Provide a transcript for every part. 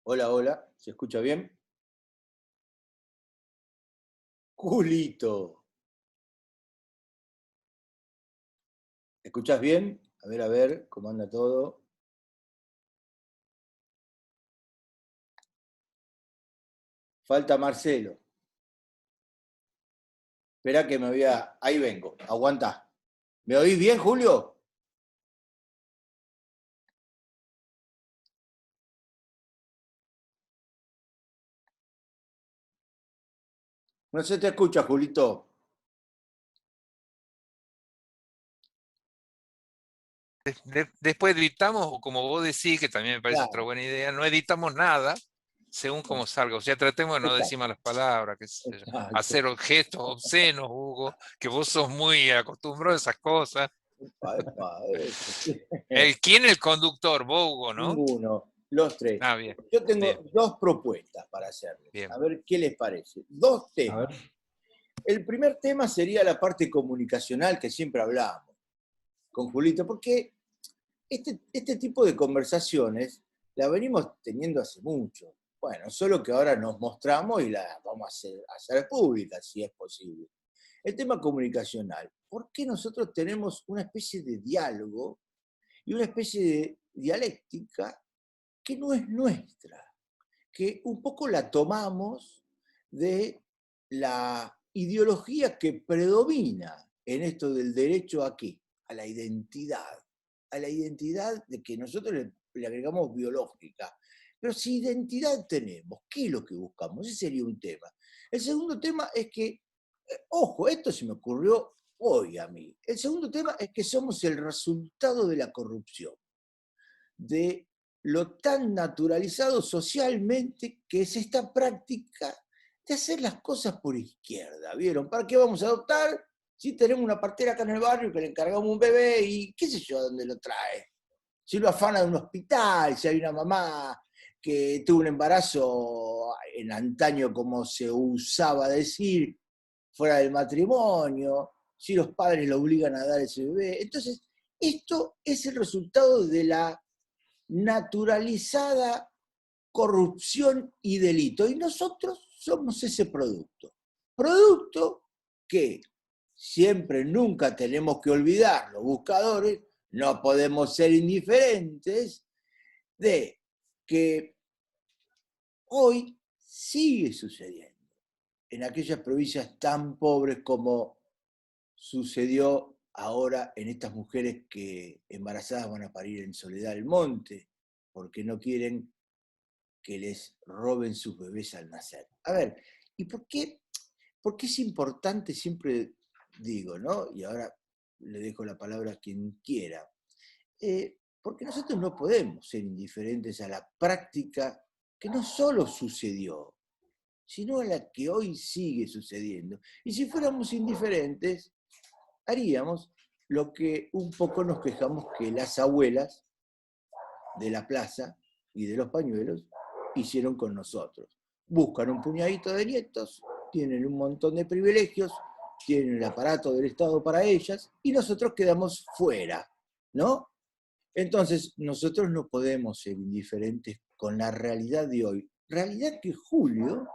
Hola, hola, ¿se escucha bien? Julito, ¿me escuchás bien? A ver, ¿cómo anda todo? Falta Marcelo. Esperá que me voy a... Ahí vengo, aguantá. ¿Me oís bien, Julio? No se te escucha, Julito. Después editamos, o como vos decís, que también me parece otra Claro. buena idea, no editamos nada según como salga. O sea, tratemos de no decir Exacto, malas palabras, qué sé yo, exacto. hacer gestos obscenos, Hugo, que vos sos muy acostumbrado a esas cosas. Epa, epa, ¿Quién es el conductor? Vos, Hugo, ¿no? Ninguno, los tres. Ah, bien, Yo tengo bien, dos propuestas para hacerles. bien. A ver qué les parece. Dos A temas. ver, El primer tema sería la parte comunicacional que siempre hablamos con Julito, porque este tipo de conversaciones la venimos teniendo hace mucho. Bueno, solo que ahora nos mostramos y la vamos a hacer pública, si es posible. El tema comunicacional. ¿Por qué nosotros tenemos una especie de diálogo y una especie de dialéctica que no es nuestra? Que un poco la tomamos de la ideología que predomina en esto del derecho a qué, a la identidad de que nosotros le agregamos biológica. Pero si identidad tenemos, ¿qué es lo que buscamos? Ese sería un tema. El segundo tema es que, ojo, esto se me ocurrió hoy a mí. El segundo tema es que somos el resultado de la corrupción, de lo tan naturalizado socialmente que es esta práctica de hacer las cosas por izquierda, ¿vieron? ¿Para qué vamos a adoptar si tenemos una partera acá en el barrio que le encargamos un bebé y qué sé yo a dónde lo trae? Si lo afana de un hospital, si hay una mamá que tuvo un embarazo en antaño, como se usaba decir, fuera del matrimonio, si los padres lo obligan a dar ese bebé. Entonces, esto es el resultado de la naturalizada corrupción y delito. Y nosotros somos ese producto. Producto que siempre, nunca tenemos que olvidar, los buscadores, no podemos ser indiferentes de que hoy sigue sucediendo en aquellas provincias tan pobres como sucedió ahora en estas mujeres que embarazadas van a parir en Soledad del Monte, porque no quieren que les roben sus bebés al nacer. A ver, ¿y por qué es importante, siempre digo, ¿no? Y ahora le dejo la palabra a quien quiera. Porque nosotros no podemos ser indiferentes a la práctica que no solo sucedió, sino a la que hoy sigue sucediendo. Y si fuéramos indiferentes, haríamos lo que un poco nos quejamos que las abuelas de la plaza y de los pañuelos hicieron con nosotros. Buscan un puñadito de nietos, tienen un montón de privilegios, tienen el aparato del Estado para ellas y nosotros quedamos fuera, ¿no? Entonces, nosotros no podemos ser indiferentes con la realidad de hoy. Realidad que Julio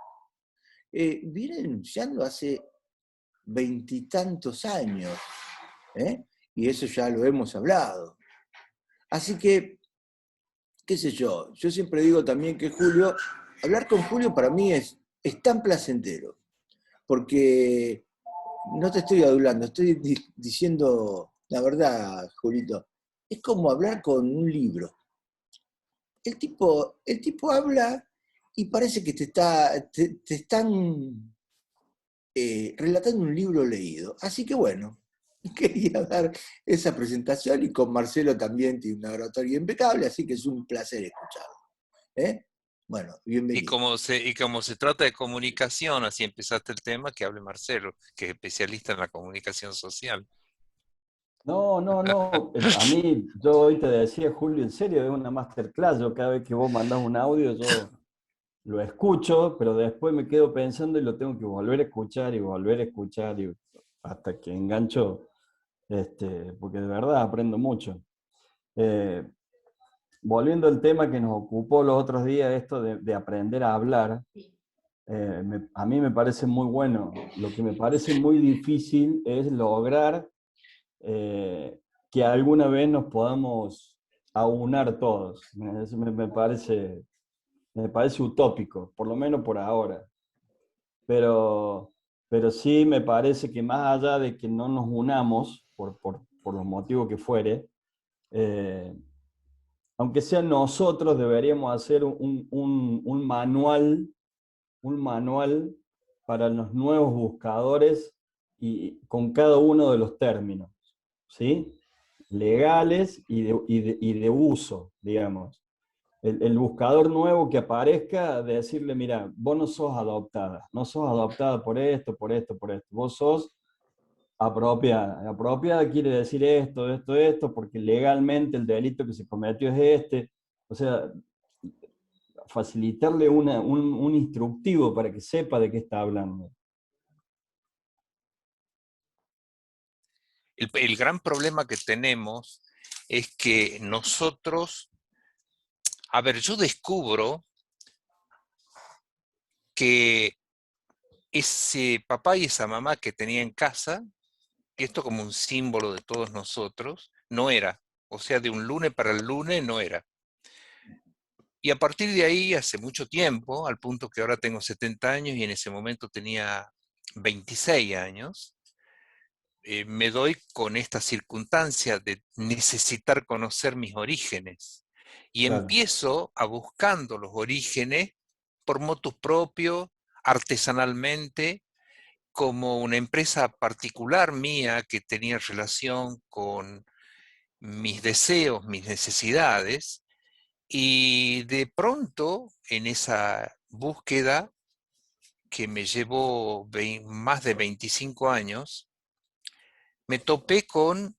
viene denunciando hace veintitantos años, ¿eh? Y eso ya lo hemos hablado. Así que, qué sé yo siempre digo también que Julio, hablar con Julio para mí es tan placentero, porque no te estoy adulando, estoy diciendo la verdad, Julito. Es como hablar con un libro. El tipo habla y parece que te están relatando un libro leído. Así que bueno, quería dar esa presentación y con Marcelo también tiene una oratoria impecable, así que es un placer escucharlo. ¿Eh? Bueno, Y bienvenido. como se trata de comunicación, así empezaste el tema, que hable Marcelo, que es especialista en la comunicación social. No, no, no. A mí, yo hoy te decía, Julio, en serio, es una masterclass. Yo cada vez que vos mandás un audio, yo lo escucho, pero después me quedo pensando y lo tengo que volver a escuchar y volver a escuchar hasta que engancho, porque de verdad aprendo mucho. Eh, Volviendo al tema que nos ocupó los otros días, esto de aprender a hablar, a mí me parece muy bueno. Lo que me parece muy difícil es lograr eh, que alguna vez nos podamos aunar todos. Eso me parece utópico, por lo menos por ahora. Pero, pero sí me parece que más allá de que no nos unamos, por los motivos que fuere, eh, aunque sea nosotros, deberíamos hacer un manual para los nuevos buscadores y con cada uno de los términos, ¿sí? Legales y de uso, digamos. El buscador nuevo que aparezca, de decirle, mira, vos no sos adoptada por esto, por esto, por esto, vos sos apropiada. Apropiada quiere decir esto, esto, esto, porque legalmente el delito que se cometió es este. O sea, facilitarle un instructivo para que sepa de qué está hablando. El gran problema que tenemos es que nosotros, a ver, yo descubro que ese papá y esa mamá que tenía en casa, que esto como un símbolo de todos nosotros, no era. O sea, de un lunes para el lunes no era. Y a partir de ahí, hace mucho tiempo, al punto que ahora tengo 70 años y en ese momento tenía 26 años, me doy con esta circunstancia de necesitar conocer mis orígenes. Y Claro, empiezo a buscando los orígenes por motus propio, artesanalmente, como una empresa particular mía que tenía relación con mis deseos, mis necesidades, y de pronto en esa búsqueda que me llevó más de 25 años, me topé con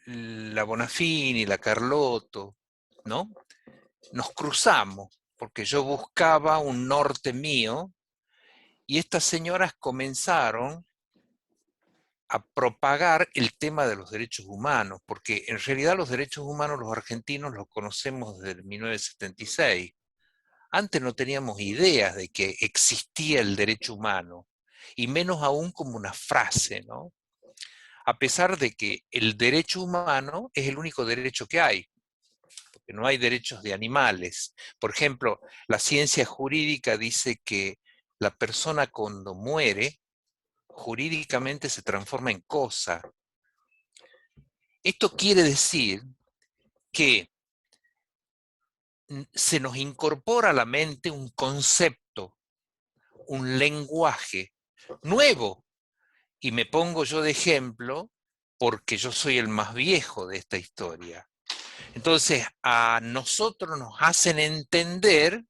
la Bonafini, la Carlotto, ¿no? Nos cruzamos, porque yo buscaba un norte mío, y estas señoras comenzaron a propagar el tema de los derechos humanos, porque en realidad los derechos humanos los argentinos los conocemos desde 1976. Antes no teníamos ideas de que existía el derecho humano, y menos aún como una frase, ¿no? A pesar de que el derecho humano es el único derecho que hay, porque no hay derechos de animales. Por ejemplo, la ciencia jurídica dice que la persona cuando muere, jurídicamente se transforma en cosa. Esto quiere decir que se nos incorpora a la mente un concepto, un lenguaje nuevo. Y me pongo yo de ejemplo porque yo soy el más viejo de esta historia. Entonces, a nosotros nos hacen entender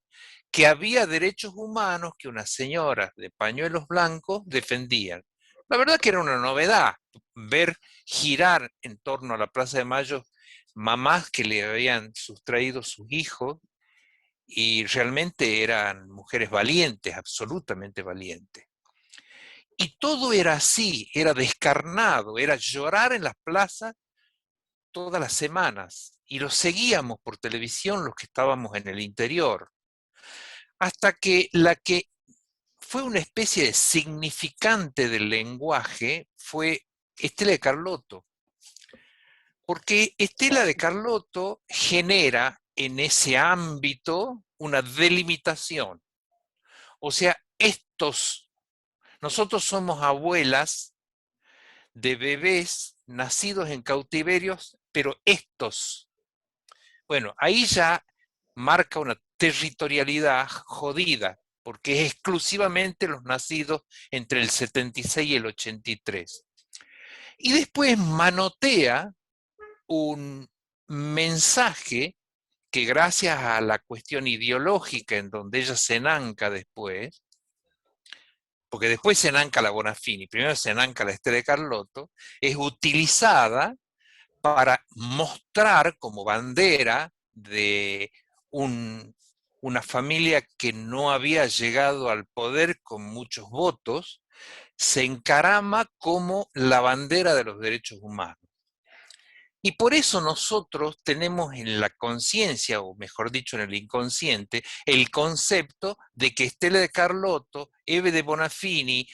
que había derechos humanos que unas señoras de pañuelos blancos defendían. La verdad que era una novedad ver girar en torno a la Plaza de Mayo mamás que le habían sustraído sus hijos, y realmente eran mujeres valientes, absolutamente valientes. Y todo era así, era descarnado, era llorar en las plazas todas las semanas. Y lo seguíamos por televisión los que estábamos en el interior. Hasta que la que fue una especie de significante del lenguaje fue Estela de Carlotto. Porque Estela de Carlotto genera en ese ámbito una delimitación. O sea, nosotros somos abuelas de bebés nacidos en cautiverios, pero bueno, ahí ya marca una territorialidad jodida, porque es exclusivamente los nacidos entre el 76 y el 83. Y después manotea un mensaje que, gracias a la cuestión ideológica en donde ella se enanca después, porque después se enanca la Bonafini, primero se enanca la Estela de Carlotto, es utilizada para mostrar como bandera de una familia que no había llegado al poder con muchos votos, se encarama como la bandera de los derechos humanos. Y por eso nosotros tenemos en la conciencia, o mejor dicho en el inconsciente, el concepto de que Estela de Carlotto, Eve de Bonafini,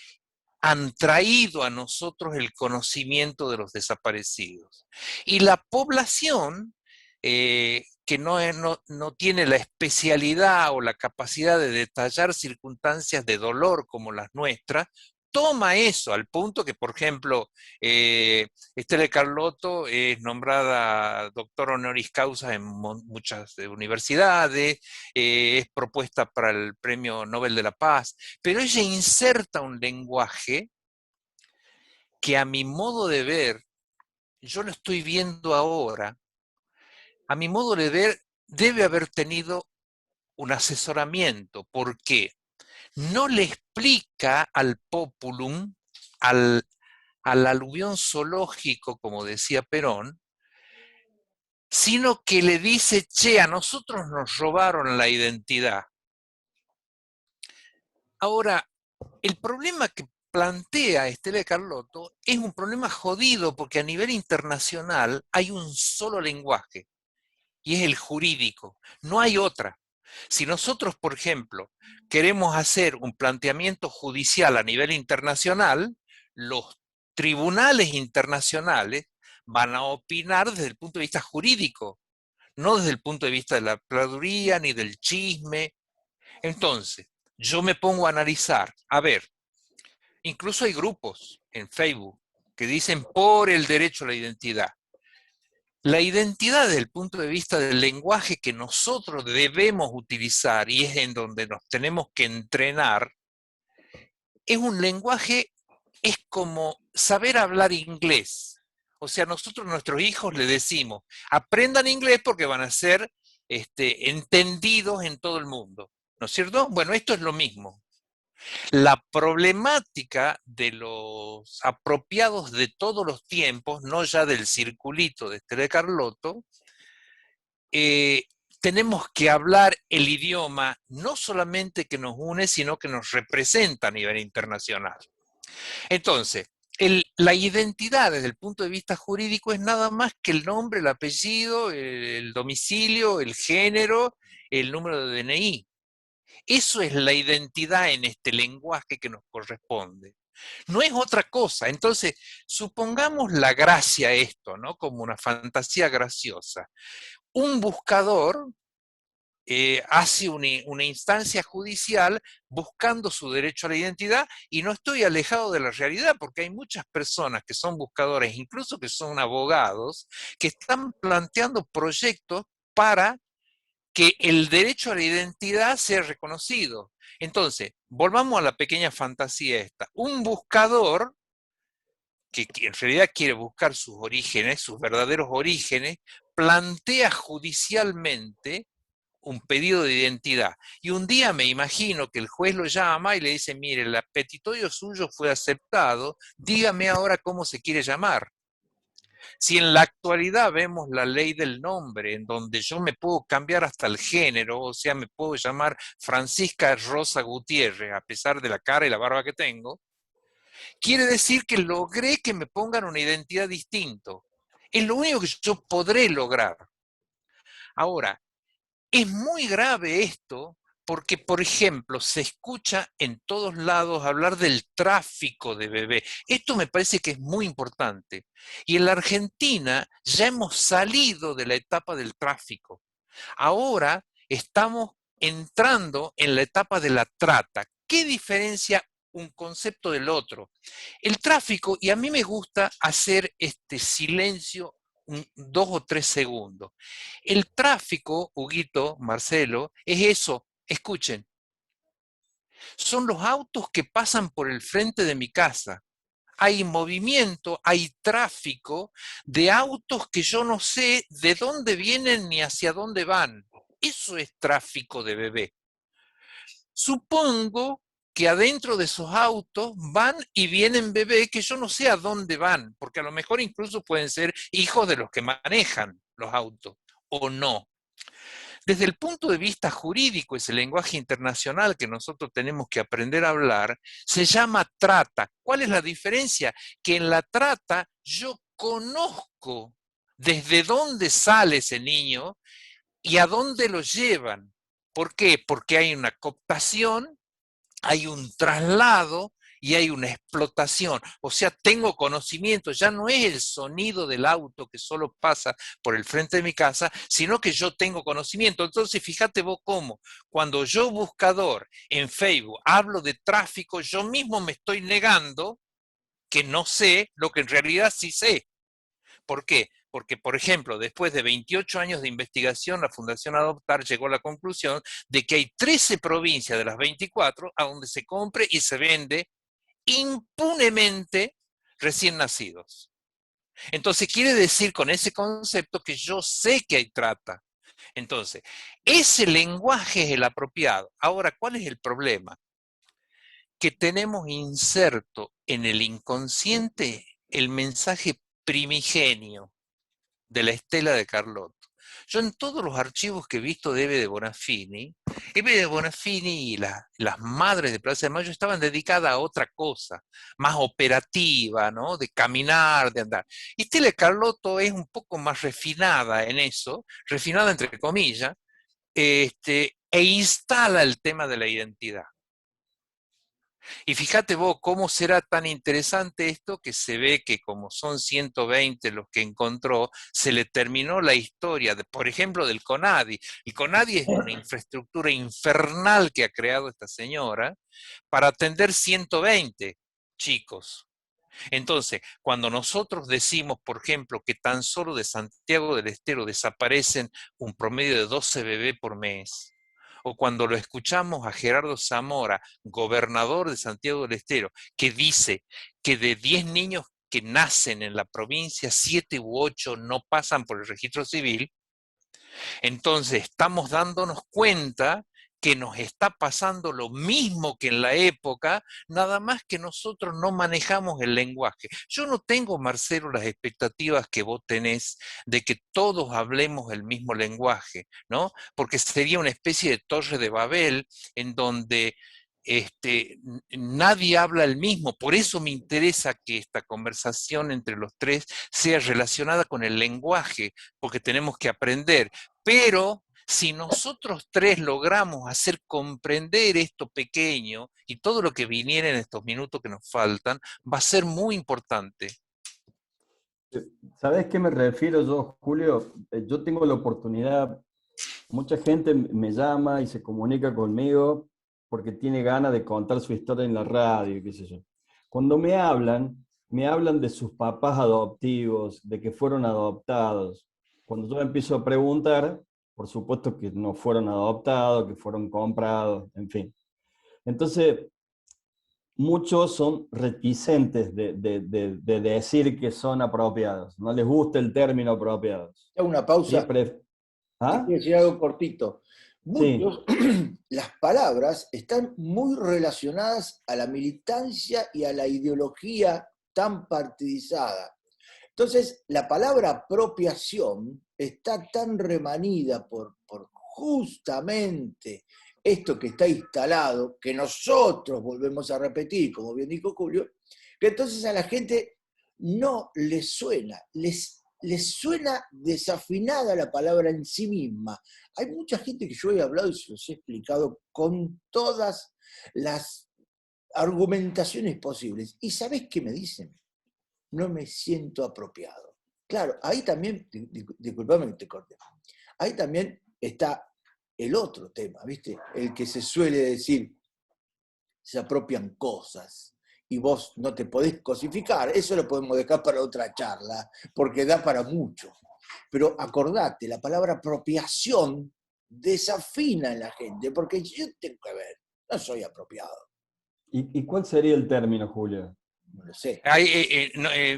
han traído a nosotros el conocimiento de los desaparecidos. Y la población, que no tiene la especialidad o la capacidad de detallar circunstancias de dolor como las nuestras, toma eso al punto que, por ejemplo, Estela Carlotto es nombrada doctora honoris causa en muchas universidades, es propuesta para el Premio Nobel de la Paz, pero ella inserta un lenguaje que a mi modo de ver, yo lo estoy viendo ahora, a mi modo de ver debe haber tenido un asesoramiento, porque no le explica al populum, al aluvión zoológico, como decía Perón, sino que le dice, che, a nosotros nos robaron la identidad. Ahora, el problema que plantea Estela de Carlotto es un problema jodido porque a nivel internacional hay un solo lenguaje y es el jurídico, no hay otra. Si nosotros, por ejemplo, queremos hacer un planteamiento judicial a nivel internacional, los tribunales internacionales van a opinar desde el punto de vista jurídico, no desde el punto de vista de la habladuría ni del chisme. Entonces, yo me pongo a analizar, a ver, incluso hay grupos en Facebook que dicen por el derecho a la identidad. La identidad desde el punto de vista del lenguaje que nosotros debemos utilizar y es en donde nos tenemos que entrenar, es un lenguaje, es como saber hablar inglés. O sea, nosotros a nuestros hijos les decimos, aprendan inglés porque van a ser entendidos en todo el mundo. ¿No es cierto? Bueno, esto es lo mismo. La problemática de los apropiados de todos los tiempos, no ya del circulito de Estela de Carlotto, tenemos que hablar el idioma no solamente que nos une, sino que nos representa a nivel internacional. Entonces, la identidad desde el punto de vista jurídico es nada más que el nombre, el apellido, el domicilio, el género, el número de DNI. Eso es la identidad en este lenguaje que nos corresponde. No es otra cosa. Entonces, supongamos la gracia a esto, ¿no? Como una fantasía graciosa. Un buscador hace una instancia judicial buscando su derecho a la identidad y no estoy alejado de la realidad porque hay muchas personas que son buscadores, incluso que son abogados, que están planteando proyectos para que el derecho a la identidad sea reconocido. Entonces, volvamos a la pequeña fantasía esta. Un buscador que en realidad quiere buscar sus orígenes, sus verdaderos orígenes, plantea judicialmente un pedido de identidad. Y un día me imagino que el juez lo llama y le dice, mire, el petitorio suyo fue aceptado, dígame ahora cómo se quiere llamar. Si en la actualidad vemos la ley del nombre, en donde yo me puedo cambiar hasta el género, o sea, me puedo llamar Francisca Rosa Gutiérrez, a pesar de la cara y la barba que tengo, quiere decir que logré que me pongan una identidad distinta. Es lo único que yo podré lograr. Ahora, es muy grave esto porque, por ejemplo, se escucha en todos lados hablar del tráfico de bebés. Esto me parece que es muy importante. Y en la Argentina ya hemos salido de la etapa del tráfico. Ahora estamos entrando en la etapa de la trata. ¿Qué diferencia un concepto del otro? El tráfico, y a mí me gusta hacer este silencio 2 o 3 segundos. El tráfico, Huguito, Marcelo, es eso. Escuchen, son los autos que pasan por el frente de mi casa. Hay movimiento, hay tráfico de autos que yo no sé de dónde vienen ni hacia dónde van. Eso es tráfico de bebé. Supongo que adentro de esos autos van y vienen bebés que yo no sé a dónde van, porque a lo mejor incluso pueden ser hijos de los que manejan los autos, o no. Desde el punto de vista jurídico, ese lenguaje internacional que nosotros tenemos que aprender a hablar, se llama trata. ¿Cuál es la diferencia? Que en la trata yo conozco desde dónde sale ese niño y a dónde lo llevan. ¿Por qué? Porque hay una cooptación, hay un traslado y hay una explotación. O sea, tengo conocimiento, ya no es el sonido del auto que solo pasa por el frente de mi casa, sino que yo tengo conocimiento. Entonces, fíjate vos cómo, cuando yo buscador en Facebook hablo de tráfico, yo mismo me estoy negando que no sé lo que en realidad sí sé. ¿Por qué? Porque, por ejemplo, después de 28 años de investigación, la Fundación Adoptar llegó a la conclusión de que hay 13 provincias de las 24 a donde se compre y se vende impunemente recién nacidos. Entonces, quiere decir con ese concepto que yo sé que hay trata. Entonces, ese lenguaje es el apropiado. Ahora, ¿cuál es el problema? Que tenemos inserto en el inconsciente el mensaje primigenio de la estela de Carlotto. Yo en todos los archivos que he visto de Eve de Bonafini y las madres de Plaza de Mayo estaban dedicadas a otra cosa, más operativa, ¿no? De caminar, de andar. Y Estela de Carlotto es un poco más refinada en eso, refinada entre comillas, e instala el tema de la identidad. Y fíjate vos cómo será tan interesante esto que se ve que como son 120 los que encontró, se le terminó la historia, por ejemplo, del CONADI. El CONADI es una infraestructura infernal que ha creado esta señora para atender 120 chicos. Entonces, cuando nosotros decimos, por ejemplo, que tan solo de Santiago del Estero desaparecen un promedio de 12 bebés por mes, o cuando lo escuchamos a Gerardo Zamora, gobernador de Santiago del Estero, que dice que de 10 niños que nacen en la provincia, 7 u 8 no pasan por el registro civil, entonces estamos dándonos cuenta que nos está pasando lo mismo que en la época, nada más que nosotros no manejamos el lenguaje. Yo no tengo, Marcelo, las expectativas que vos tenés de que todos hablemos el mismo lenguaje, ¿no? Porque sería una especie de torre de Babel en donde nadie habla el mismo. Por eso me interesa que esta conversación entre los tres sea relacionada con el lenguaje, porque tenemos que aprender. Pero si nosotros tres logramos hacer comprender esto pequeño y todo lo que viniera en estos minutos que nos faltan, va a ser muy importante. ¿Sabés qué me refiero yo, Julio? Yo tengo la oportunidad, mucha gente me llama y se comunica conmigo porque tiene ganas de contar su historia en la radio, qué sé yo. Cuando me hablan de sus papás adoptivos, de que fueron adoptados. Cuando yo empiezo a preguntar, por supuesto que no fueron adoptados, que fueron comprados, en fin. Entonces, muchos son reticentes de decir que son apropiados. No les gusta el término apropiados. Hago una pausa. ¿Ah? Quiero decir algo cortito. Muchos, Sí. las palabras están muy relacionadas a la militancia y a la ideología tan partidizada. Entonces, la palabra apropiación está tan remanida por justamente esto que está instalado, que nosotros volvemos a repetir, como bien dijo Julio, que entonces a la gente no les suena, les suena desafinada la palabra en sí misma. Hay mucha gente que yo he hablado y se los he explicado con todas las argumentaciones posibles. ¿Y sabés qué me dicen? No me siento apropiado. Claro, ahí también, disculpame que te corte, ahí también está el otro tema, ¿viste? El que se suele decir, se apropian cosas y vos no te podés cosificar. Eso lo podemos dejar para otra charla, porque da para mucho. Pero acordate, la palabra apropiación desafina en la gente, porque yo tengo que ver, no soy apropiado. ¿Y cuál sería el término, Julio? No lo sé.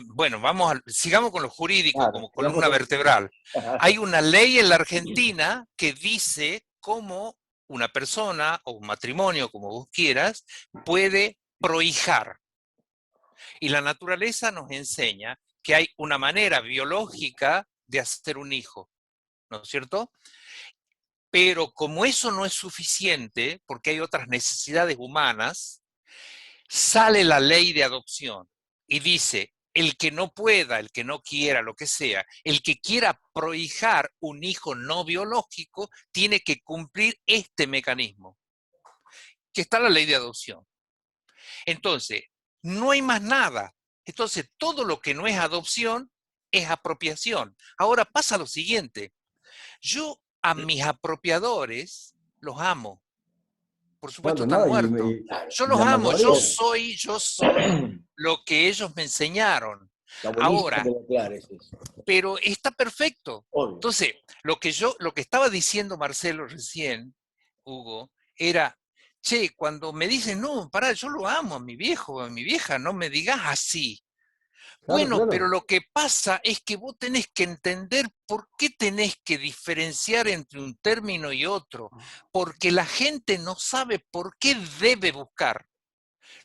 Bueno, sigamos con lo jurídico, Claro, como columna vertebral. Hay una ley en la Argentina que dice cómo una persona o un matrimonio, como vos quieras, puede prohijar. Y la naturaleza nos enseña que hay una manera biológica de hacer un hijo, ¿no es cierto? Pero como eso no es suficiente, porque hay otras necesidades humanas, sale la ley de adopción y dice, el que no pueda, el que no quiera, lo que sea, el que quiera prohijar un hijo no biológico, tiene que cumplir este mecanismo, que está la ley de adopción. Entonces, no hay más nada. Entonces, todo lo que no es adopción es apropiación. Ahora pasa lo siguiente. Yo a mis apropiadores los amo. Por supuesto Claro, están ¿no? muertos. Claro, Yo Y los la amo, mayoría, yo soy lo que ellos me enseñaron. está buenísimo que Ahora, lo aclares eso. pero está perfecto. Obvio. Entonces, lo que estaba diciendo Marcelo recién, Hugo, era, che, cuando me dicen, no, pará, yo lo amo a mi viejo, a mi vieja, no me digas así. claro, Bueno, pero claro. lo que pasa es que vos tenés que entender por qué tenés que diferenciar entre un término y otro, porque la gente no sabe por qué debe buscar,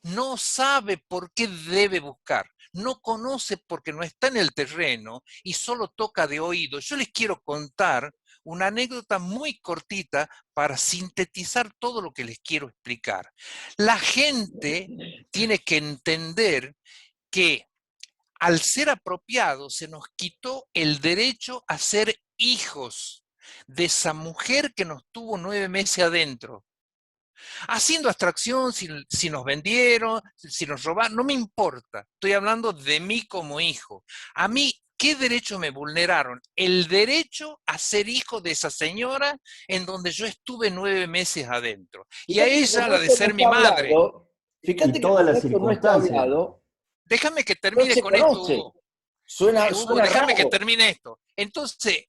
no sabe por qué debe buscar, no conoce porque no está en el terreno y solo toca de oído. Yo les quiero contar una anécdota muy cortita para sintetizar todo lo que les quiero explicar. La gente tiene que entender que al ser apropiado se nos quitó el derecho a ser hijos de esa mujer que nos tuvo 9 meses adentro. Haciendo abstracción si nos vendieron, si nos robaron, no me importa. Estoy hablando de mí como hijo. A mí, ¿qué derecho me vulneraron? El derecho a ser hijo de esa señora en donde yo estuve 9 meses adentro. Y a Fíjate que ella, como la de esto no ser mi está madre. hablado, Y fíjate que todas como las esto no está circunstancias. hablado, Déjame que no termine se con esto, conoce. Hugo. Hugo, Suena déjame que raro. termine esto. Entonces,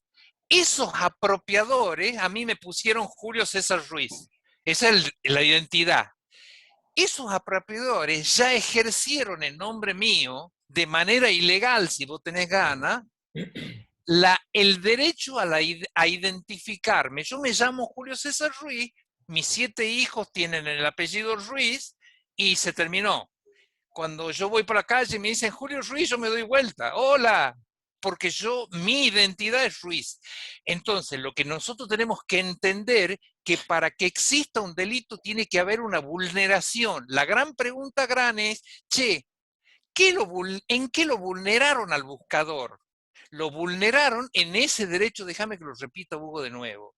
esos apropiadores a mí me pusieron Julio César Ruiz. Esa es la identidad. Esos apropiadores ya ejercieron en nombre mío, de manera ilegal, si vos tenés ganas, el derecho a identificarme. Yo me llamo Julio César Ruiz, mis 7 hijos tienen el apellido Ruiz y se terminó. Cuando yo voy por la calle y me dicen Julio Ruiz, yo me doy vuelta. Hola, porque mi identidad es Ruiz. Entonces, lo que nosotros tenemos que entender que para que exista un delito tiene que haber una vulneración. La gran pregunta es, che, ¿en qué lo vulneraron al buscador? Lo vulneraron en ese derecho, déjame que lo repita Hugo de nuevo,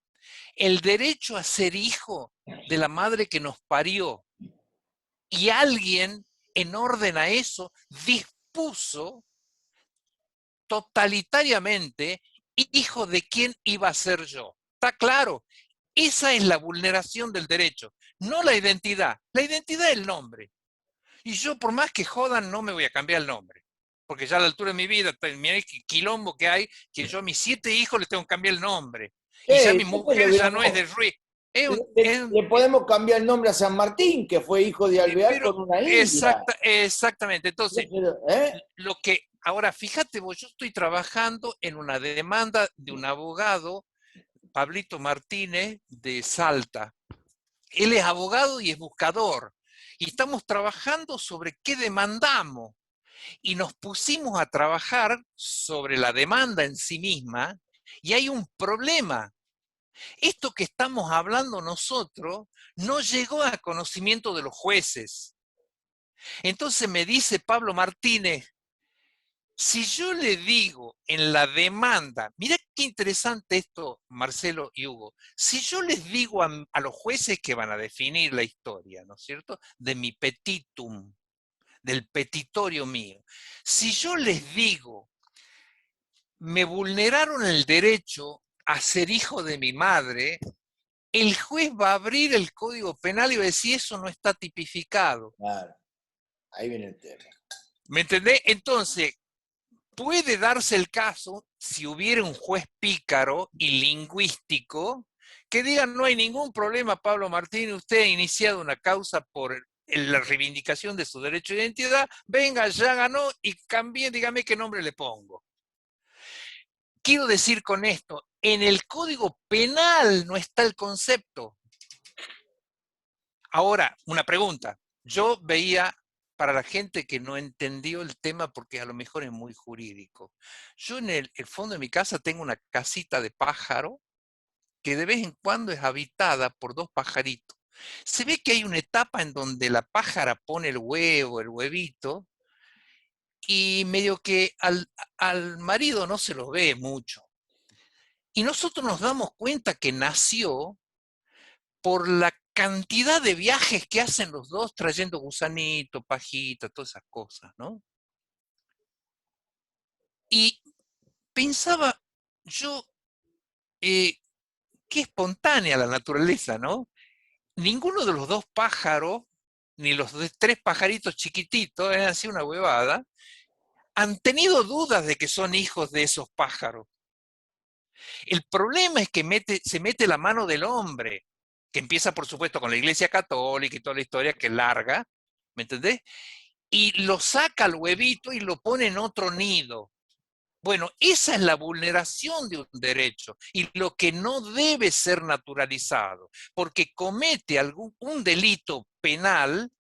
el derecho a ser hijo de la madre que nos parió. Y alguien, en orden a eso, dispuso totalitariamente, hijo de quién iba a ser yo. ¿Está claro? Esa es la vulneración del derecho, no la identidad. La identidad es el nombre. Y yo, por más que jodan, no me voy a cambiar el nombre. Porque ya a la altura de mi vida, mira el quilombo que hay, que yo a mis 7 hijos les tengo que cambiar el nombre. Y ya mi Entonces mujer ya no es de Ruiz. le podemos cambiar el nombre a San Martín, que fue hijo de Alvear Pero con una india. exactamente. Entonces, ¿Eh? lo que, ahora fíjate vos, yo estoy trabajando en una demanda de un abogado, Pablito Martínez, de Salta. Él es abogado y es buscador. Y estamos trabajando sobre qué demandamos. Y nos pusimos a trabajar sobre la demanda en sí misma. Y hay un problema. Esto que estamos hablando nosotros no llegó a conocimiento de los jueces. Entonces me dice Pablo Martínez, si yo le digo en la demanda, mira qué interesante esto, Marcelo y Hugo, si yo les digo a los jueces que van a definir la historia, ¿no es cierto?, de mi petitum, del petitorio mío, si yo les digo, me vulneraron el derecho a ser hijo de mi madre, el juez va a abrir el Código Penal y va a decir, eso no está tipificado. Claro, ahí viene el tema. ¿Me entendés? Entonces, puede darse el caso, si hubiera un juez pícaro y lingüístico, que diga, no hay ningún problema, Pablo Martín, usted ha iniciado una causa por la reivindicación de su derecho de identidad, venga, ya ganó y cambie, dígame qué nombre le pongo. Quiero decir con esto, en el Código Penal no está el concepto. Ahora, una pregunta. Yo veía, para la gente que no entendió el tema, porque a lo mejor es muy jurídico, yo en el fondo de mi casa tengo una casita de pájaro que de vez en cuando es habitada por dos pajaritos. Se ve que hay una etapa en donde la pájara pone el huevo, el huevito, y medio que al marido no se lo ve mucho. Y nosotros nos damos cuenta que nació por la cantidad de viajes que hacen los dos trayendo gusanito, pajita, todas esas cosas, ¿no? Y pensaba yo, qué espontánea la naturaleza, ¿no? Ninguno de los dos pájaros, ni los tres pajaritos chiquititos, es así una huevada, han tenido dudas de que son hijos de esos pájaros. El problema es que se mete la mano del hombre, que empieza por supuesto con la Iglesia Católica y toda la historia que es larga, ¿me entendés? Y lo saca al huevito y lo pone en otro nido. Bueno, esa es la vulneración de un derecho y lo que no debe ser naturalizado, porque comete un delito penal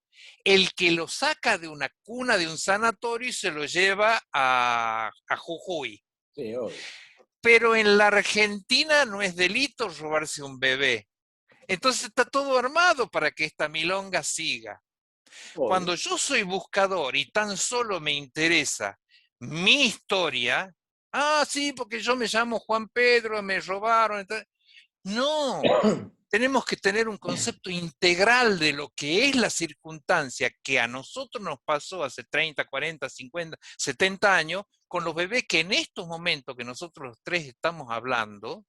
el que lo saca de una cuna de un sanatorio y se lo lleva a Jujuy. Sí, obvio. Pero en la Argentina no es delito robarse un bebé. Entonces está todo armado para que esta milonga siga. Obvio. Cuando yo soy buscador y tan solo me interesa mi historia, sí, porque yo me llamo Juan Pedro, me robaron. No, tenemos que tener un concepto integral de lo que es la circunstancia que a nosotros nos pasó hace 30, 40, 50, 70 años con los bebés que en estos momentos que nosotros los tres estamos hablando,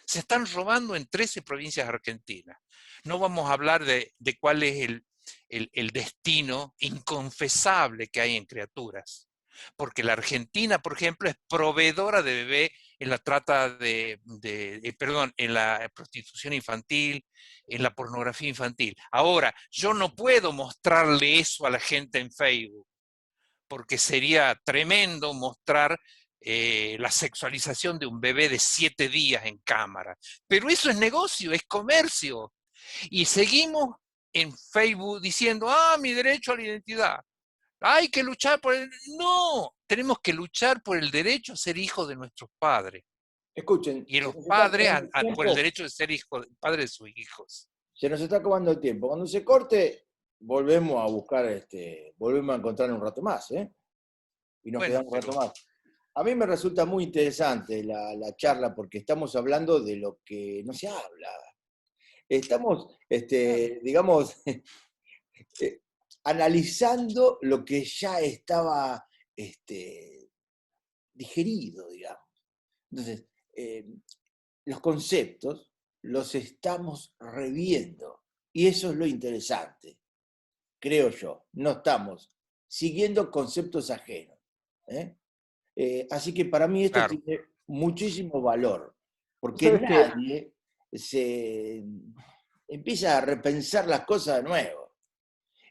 se están robando en 13 provincias argentinas. No vamos a hablar de cuál es el destino inconfesable que hay en criaturas. Porque la Argentina, por ejemplo, es proveedora de bebé en la trata perdón, en la prostitución infantil, en la pornografía infantil. Ahora, yo no puedo mostrarle eso a la gente en Facebook, porque sería tremendo mostrar la sexualización de un bebé de 7 días en cámara. Pero eso es negocio, es comercio. Y seguimos en Facebook diciendo, mi derecho a la identidad. Hay que luchar por el... No, tenemos que luchar por el derecho a ser hijos de nuestros padres. Escuchen, Y se los nos está padres acabando el por el tiempo. derecho de ser padres de sus hijos. Se nos está acabando el tiempo. Cuando se corte, volvemos a buscar, volvemos a encontrar un rato más, ¿eh? Y nos Bueno, quedamos un rato pero más. A mí me resulta muy interesante la charla porque estamos hablando de lo que no se habla. Estamos, digamos, analizando lo que ya estaba digerido, digamos. Entonces, los conceptos los estamos reviendo y eso es lo interesante, creo yo. No estamos siguiendo conceptos ajenos. Así que para mí esto claro, tiene muchísimo valor, porque ¿Sabes qué? nadie se empieza a repensar las cosas de nuevo.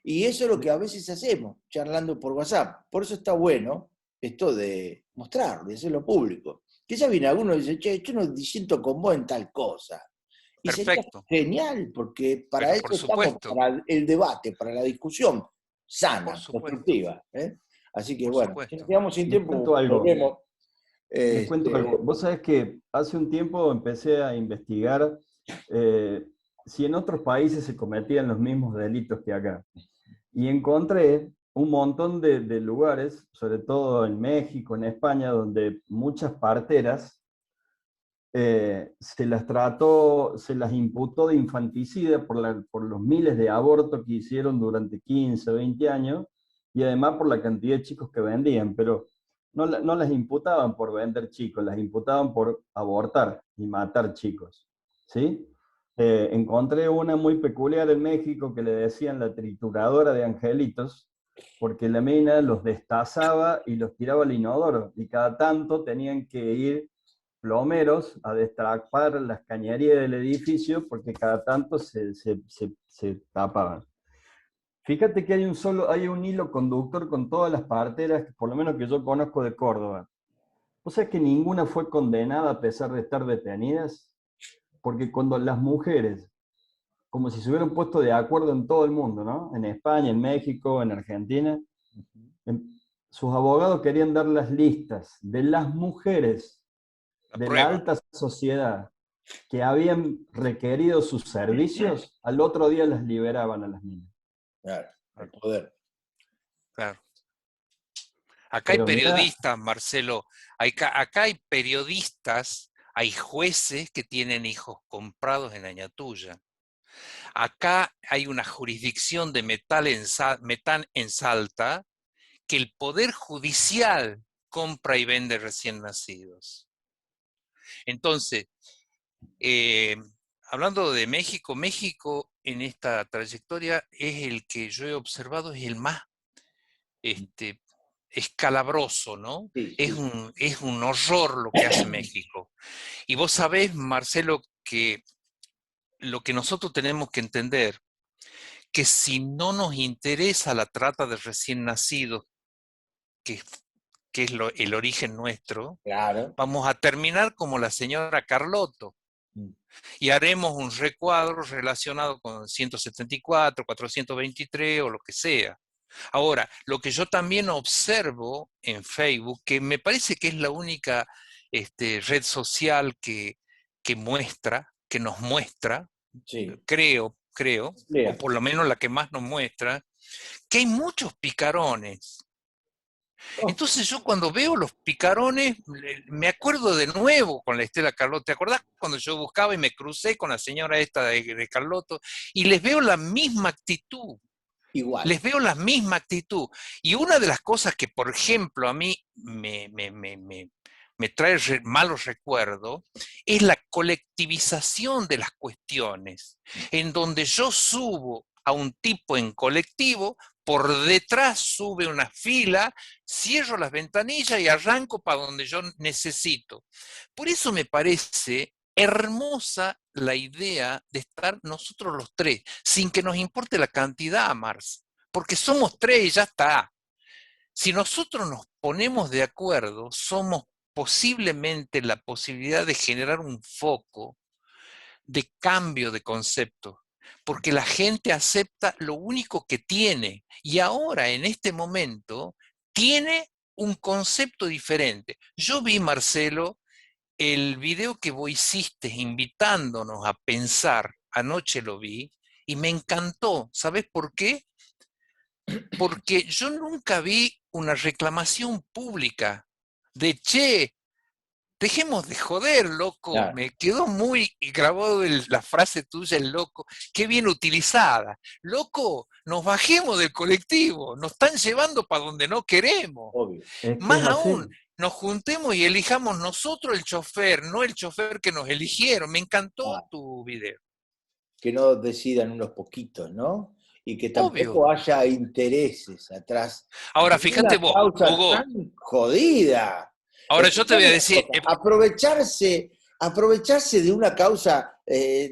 Y eso es lo que a veces hacemos, charlando por WhatsApp. Por eso está bueno esto de mostrarlo, de hacerlo público. Que ya viene alguno y dice, che, yo no disiento con vos en tal cosa. Y sería perfecto. genial, porque para Pero eso por estamos, supuesto, para el debate, para la discusión por sana, supuesto, constructiva. Así que por bueno, si nos supuesto. quedamos sin Les tiempo, cuento algo. volvemos. Les cuento algo. Este, Vos sabés que hace un tiempo empecé a investigar si en otros países se cometían los mismos delitos que acá. Y encontré un montón de lugares, sobre todo en México, en España, donde muchas parteras se las trató, se las imputó de infanticida por los miles de abortos que hicieron durante 15, 20 años, y además por la cantidad de chicos que vendían, pero no las imputaban por vender chicos, las imputaban por abortar y matar chicos, ¿sí? Encontré una muy peculiar en México que le decían la trituradora de angelitos, porque la mina los destazaba y los tiraba al inodoro, y cada tanto tenían que ir plomeros a destrapar las cañerías del edificio porque cada tanto se tapaban. Fíjate que hay un hilo conductor con todas las parteras, por lo menos que yo conozco de Córdoba. ¿Vos sabés que ninguna fue condenada a pesar de estar detenidas? Porque cuando las mujeres como si se hubieran puesto de acuerdo en todo el mundo, ¿no? En España, en México, en Argentina. Sus abogados querían dar las listas de las mujeres La de la prueba. alta sociedad que habían requerido sus servicios, al otro día las liberaban a las minas. Claro, el poder. Claro. Acá hay Pero mirá, periodistas, Marcelo, acá hay periodistas, hay jueces que tienen hijos comprados en Añatuya. Acá hay una jurisdicción de metán en Salta que el Poder Judicial compra y vende recién nacidos. Entonces, hablando de México, México en esta trayectoria es el que yo he observado, es el más escalabroso, ¿no? Sí, Es sí. es un horror lo que hace México. Y vos sabés, Marcelo, que lo que nosotros tenemos que entender, que si no nos interesa la trata de recién nacidos, que, que es el origen nuestro, Claro. vamos a terminar como la señora Carlotto. Y haremos un recuadro relacionado con 174, 423 o lo que sea. Ahora, lo que yo también observo en Facebook, que me parece que es la única red social que muestra, que nos muestra, Sí. creo, o Lea. por lo menos la que más nos muestra, que hay muchos picarones. Oh, Entonces yo cuando veo los picarones, me acuerdo de nuevo con la Estela Carlotto. ¿Te acordás cuando yo buscaba y me crucé con la señora esta de Carlotto? Y les veo la misma actitud. igual. Les veo la misma actitud. Y una de las cosas que, por ejemplo, a mí me trae malos recuerdos es la colectivización de las cuestiones, en donde yo subo a un tipo en colectivo, por detrás sube una fila, cierro las ventanillas y arranco para donde yo necesito. Por eso me parece hermosa la idea de estar nosotros los tres, sin que nos importe la cantidad, Mars, porque somos tres y ya está. Si nosotros nos ponemos de acuerdo, somos posiblemente la posibilidad de generar un foco de cambio de concepto, porque la gente acepta lo único que tiene y ahora en este momento tiene un concepto diferente. Yo vi, Marcelo, el video que vos hiciste invitándonos a pensar, anoche lo vi y me encantó. ¿Sabés por qué? Porque yo nunca vi una reclamación pública de, che, dejemos de joder, loco. Claro. Me quedó muy grabado la frase tuya, el loco, qué bien utilizada. Loco, nos bajemos del colectivo, nos están llevando para donde no queremos. Obvio. es que es Más así. aún, nos juntemos y elijamos nosotros el chofer, no el chofer que nos eligieron. Me encantó Ah, tu video. que no decidan unos poquitos, ¿no? Y que Obvio. tampoco haya intereses atrás Ahora, de fíjate una vos, causa Hugo, tan jodida. ahora yo te voy Escuchame a una decir, cosa, aprovecharse de una causa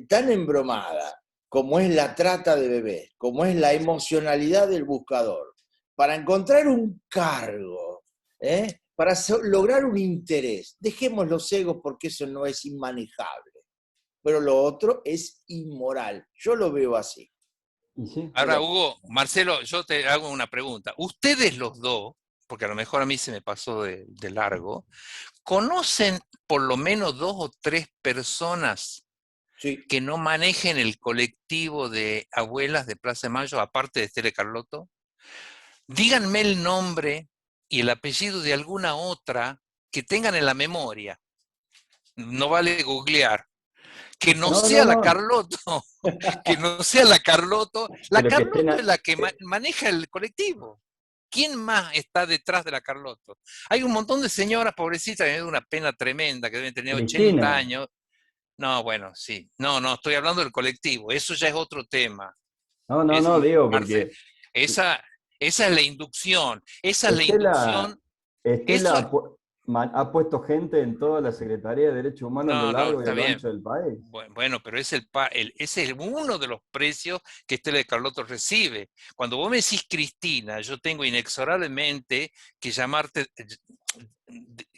tan embromada como es la trata de bebés, como es la emocionalidad del buscador, para encontrar un cargo, para lograr un interés. Dejemos los egos porque eso no es inmanejable, pero lo otro es inmoral. Yo lo veo así. Y sí, ahora Hugo, Marcelo, yo te hago una pregunta. Ustedes los dos, porque a lo mejor a mí se me pasó de largo, ¿conocen por lo menos 2 o 3 personas Sí. que no manejen el colectivo de abuelas de Plaza de Mayo, aparte de Estela Carlotto? Díganme el nombre y el apellido de alguna otra que tengan en la memoria. No vale googlear. Que no no, no, sea la no, Carlotto, que no sea la Carlotto. La pero que estén, Carlotto es la que maneja el colectivo. ¿Quién más está detrás de la Carlotto? Hay un montón de señoras pobrecitas que me da una pena tremenda, que deben tener 80 Cristina. años. No, bueno, sí. No, no, estoy hablando del colectivo. Eso ya es otro tema. No, no, Es, no, digo, Marce, porque esa, esa es la inducción. Esa es la Estela, inducción. Estela Eso, ha puesto gente en toda la Secretaría de Derechos Humanos a lo no, no, largo y a está lo bien. ancho del país. Bueno, pero ese es uno de los precios que Estela de Carlotto recibe. Cuando vos me decís Cristina, yo tengo inexorablemente que llamarte,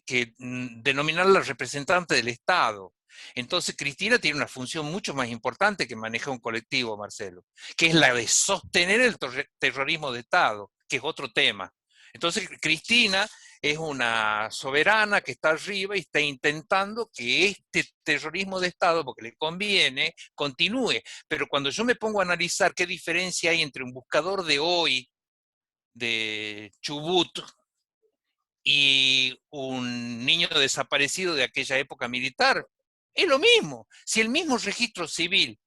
que denominar la representante del Estado. Entonces Cristina tiene una función mucho más importante que maneja un colectivo, Marcelo, que es la de sostener el terrorismo de Estado, que es otro tema. Entonces Cristina es una soberana que está arriba y está intentando que este terrorismo de Estado, porque le conviene, continúe. Pero cuando yo me pongo a analizar qué diferencia hay entre un buscador de hoy, de Chubut, y un niño desaparecido de aquella época militar, es lo mismo. Si el mismo registro civil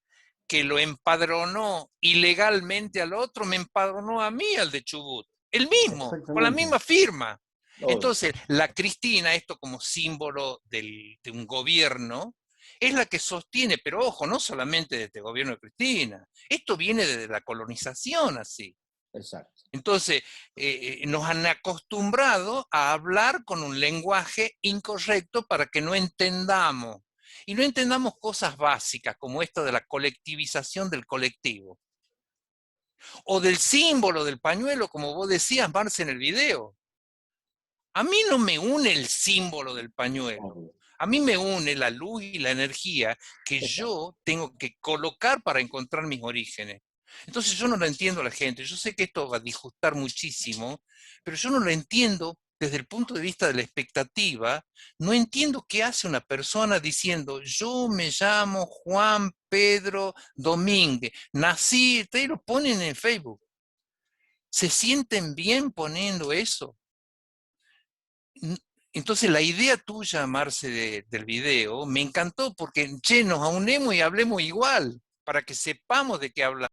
que lo empadronó ilegalmente al otro, me empadronó a mí, al de Chubut. El mismo, con la misma firma. Entonces, la Cristina, esto como símbolo de un gobierno, es la que sostiene, pero ojo, no solamente de este gobierno de Cristina, esto viene desde la colonización así. Exacto. Entonces, nos han acostumbrado a hablar con un lenguaje incorrecto para que no entendamos. Y no entendamos cosas básicas como esto de la colectivización del colectivo. O del símbolo del pañuelo, como vos decías, Marce, en el video. A mí no me une el símbolo del pañuelo. A mí me une la luz y la energía que yo tengo que colocar para encontrar mis orígenes. Entonces yo no lo entiendo a la gente. Yo sé que esto va a disgustar muchísimo, pero yo no lo entiendo desde el punto de vista de la expectativa. No entiendo qué hace una persona diciendo, yo me llamo Juan Pedro Domínguez, nací, ustedes lo ponen en Facebook. ¿Se sienten bien poniendo eso? Entonces la idea tuya, Marce, del video, me encantó porque, che, nos aunemos y hablemos igual, para que sepamos de qué hablamos.